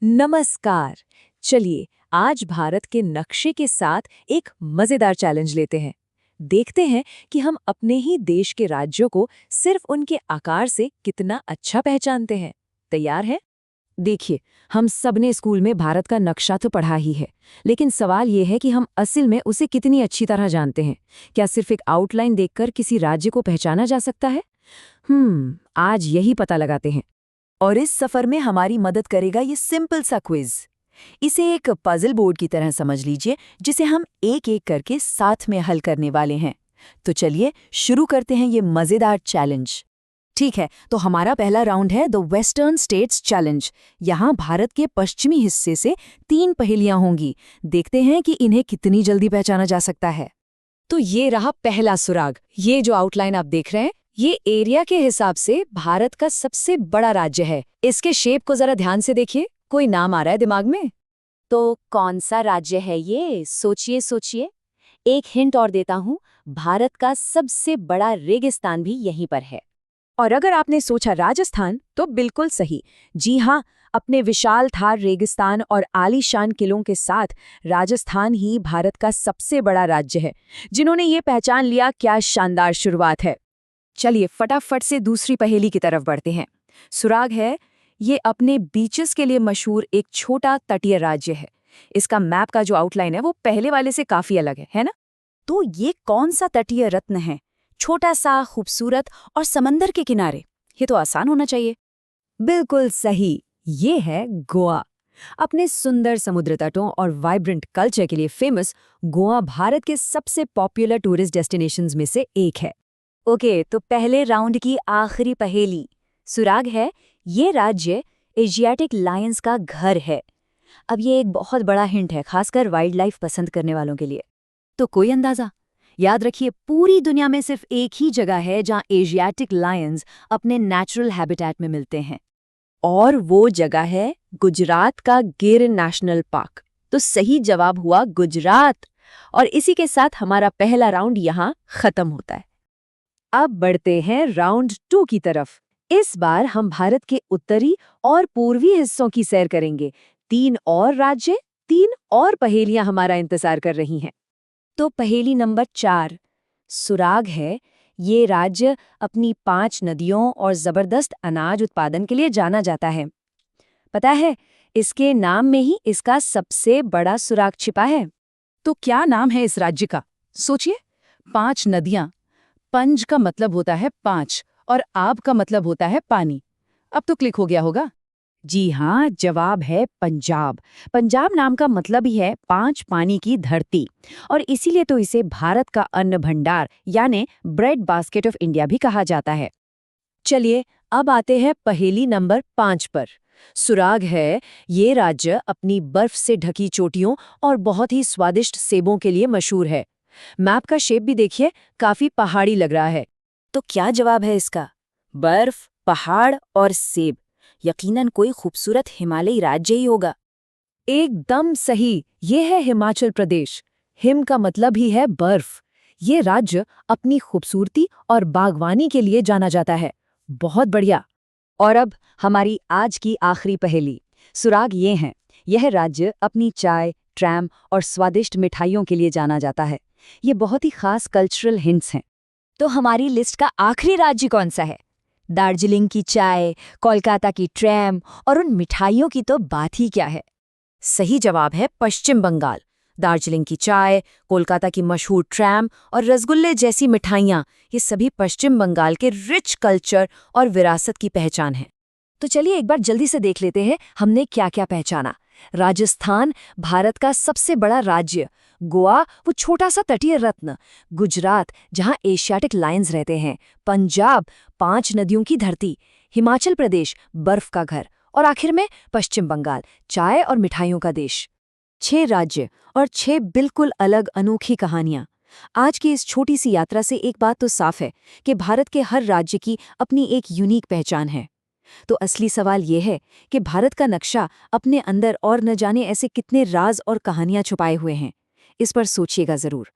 नमस्कार। चलिए आज भारत के नक्शे के साथ एक मजेदार चैलेंज लेते हैं। देखते हैं कि हम अपने ही देश के राज्यों को सिर्फ उनके आकार से कितना अच्छा पहचानते हैं। तैयार हैं? देखिए, हम सबने स्कूल में भारत का नक्शा तो पढ़ा ही है, लेकिन सवाल ये है कि हम असल में उसे कितनी अच्छी तरह जानते हैं। क्या सिर्फ एक आउटलाइन देखकर किसी राज्य को पहचाना जा सकता है? आज यही पता लगाते हैं। और इस सफर में हमारी मदद करेगा ये सिंपल सा क्विज। इसे एक पजल बोर्ड की तरह समझ लीजिए, जिसे हम एक एक करके साथ में हल करने वाले हैं। तो चलिए शुरू करते हैं ये मजेदार चैलेंज। ठीक है, तो हमारा पहला राउंड है द वेस्टर्न स्टेट्स चैलेंज। यहाँ भारत के पश्चिमी हिस्से से 3 पहेलियां होंगी। देखते हैं कि इन्हें कितनी जल्दी पहचाना जा सकता है। तो ये रहा पहला सुराग। ये जो आउटलाइन आप देख रहे हैं, ये एरिया के हिसाब से भारत का सबसे बड़ा राज्य है। इसके शेप को जरा ध्यान से देखिए। कोई नाम आ रहा है दिमाग में? तो कौन सा राज्य है ये? सोचिए सोचिए। एक हिंट और देता हूँ, भारत का सबसे बड़ा रेगिस्तान भी यहीं पर है। और अगर आपने सोचा राजस्थान, तो बिल्कुल सही। जी हाँ, अपने विशाल थार रेगिस्तान और आलीशान किलों के साथ राजस्थान ही भारत का सबसे बड़ा राज्य है। जिन्होंने ये पहचान लिया, क्या शानदार शुरुआत है। चलिए फटाफट से दूसरी पहेली की तरफ बढ़ते हैं। सुराग है, ये अपने बीचेस के लिए मशहूर एक छोटा तटीय राज्य है। इसका मैप का जो आउटलाइन है वो पहले वाले से काफी अलग है ना? तो ये कौन सा तटीय रत्न है? छोटा सा, खूबसूरत और समंदर के किनारे। ये तो आसान होना चाहिए। बिल्कुल सही, ये है गोवा। अपने सुंदर समुद्र तटों और वाइब्रेंट कल्चर के लिए फेमस गोवा भारत के सबसे पॉपुलर टूरिस्ट डेस्टिनेशंस में से एक है। ओके, तो पहले राउंड की आखिरी पहेली। सुराग है, ये राज्य एशियाटिक लायंस का घर है। अब ये एक बहुत बड़ा हिंट है, खासकर वाइल्ड लाइफ पसंद करने वालों के लिए। तो कोई अंदाजा? याद रखिए, पूरी दुनिया में सिर्फ एक ही जगह है जहां एशियाटिक लायंस अपने नेचुरल हैबिटेट में मिलते हैं, और वो जगह है गुजरात का गिर नेशनल पार्क। तो सही जवाब हुआ गुजरात। और इसी के साथ हमारा पहला राउंड यहाँ खत्म होता है। अब बढ़ते हैं राउंड 2 की तरफ। इस बार हम भारत के उत्तरी और पूर्वी हिस्सों की सैर करेंगे। 3 और राज्य, 3 और पहेलियां हमारा इंतजार कर रही हैं। तो पहेली नंबर 4। सुराग है, ये राज्य अपनी 5 नदियों और जबरदस्त अनाज उत्पादन के लिए जाना जाता है। पता है, इसके नाम में ही इसका सबसे बड़ा सुराग छिपा है। तो क्या नाम है इस राज्य का? सोचिए, 5 नदियां। पंज का मतलब होता है 5 और आब का मतलब होता है पानी। अब तो क्लिक हो गया होगा। जी हाँ, जवाब है पंजाब। पंजाब नाम का मतलब ही है 5 पानी की धरती, और इसीलिए तो इसे भारत का अन्न भंडार यानी ब्रेड बास्केट ऑफ इंडिया भी कहा जाता है। चलिए अब आते हैं पहेली नंबर 5 पर। सुराग है, ये राज्य अपनी बर्फ से ढकी चोटियों और बहुत ही स्वादिष्ट सेबों के लिए मशहूर है। मैप का शेप भी देखिए, काफी पहाड़ी लग रहा है। तो क्या जवाब है इसका? बर्फ, पहाड़ और सेब। यकीनन कोई खूबसूरत हिमालयी राज्य ही होगा। एकदम सही, ये है हिमाचल प्रदेश। हिम का मतलब ही है बर्फ। ये राज्य अपनी खूबसूरती और बागवानी के लिए जाना जाता है। बहुत बढ़िया। और अब हमारी आज की आखिरी पहेली। सुराग ये हैं, यह राज्य अपनी चाय, ट्रैम और स्वादिष्ट मिठाइयों के लिए जाना जाता है। ये बहुत ही खास कल्चरल हिंट्स हैं। तो हमारी लिस्ट का आखिरी राज्य कौन सा है? दार्जिलिंग की चाय, कोलकाता की ट्रैम और उन मिठाइयों की तो बात ही क्या है। सही जवाब है पश्चिम बंगाल। दार्जिलिंग की चाय, कोलकाता की मशहूर ट्रैम और रसगुल्ले जैसी मिठाइयाँ, ये सभी पश्चिम बंगाल के रिच कल्चर और विरासत की पहचान है। तो चलिए एक बार जल्दी से देख लेते हैं हमने क्या क्या पहचाना। राजस्थान, भारत का सबसे बड़ा राज्य। गोवा, वो छोटा सा तटीय रत्न। गुजरात, जहां एशियाटिक लायंस रहते हैं। पंजाब, 5 नदियों की धरती। हिमाचल प्रदेश, बर्फ का घर। और आखिर में पश्चिम बंगाल, चाय और मिठाइयों का देश। 6 राज्य और 6 बिल्कुल अलग अनोखी कहानियां। आज की इस छोटी सी यात्रा से एक बात तो साफ है कि भारत के हर राज्य की अपनी एक यूनिक पहचान है। तो असली सवाल ये है कि भारत का नक्शा अपने अंदर और न जाने ऐसे कितने राज और कहानियां छुपाए हुए हैं। इस पर सोचिएगा जरूर।